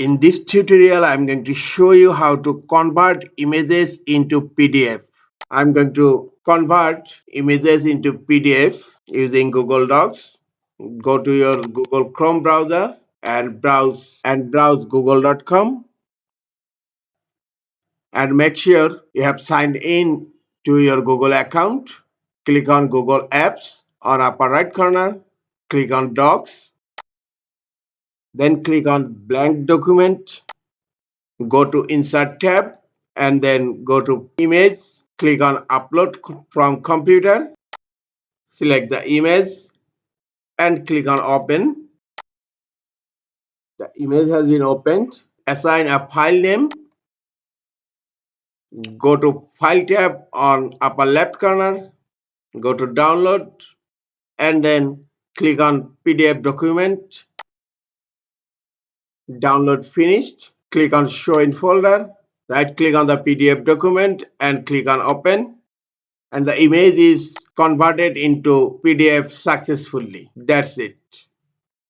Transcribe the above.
In this tutorial, I'm going to show you how to convert images into PDF. I'm going to convert images into PDF using Google Docs. Go to your Google Chrome browser and browse google.com, and make sure you have signed in to your Google account. Click on Google Apps on upper right corner, click on Docs, then click on blank document, go to Insert tab, and then go to Image, click on Upload from Computer, select the image and click on Open. The image has been opened. Assign a file name. Go to File tab on upper left corner, go to Download, and then click on PDF document. Download finished. Click on Show in Folder. Right click on the PDF document and click on Open. And the image is converted into PDF successfully. That's it.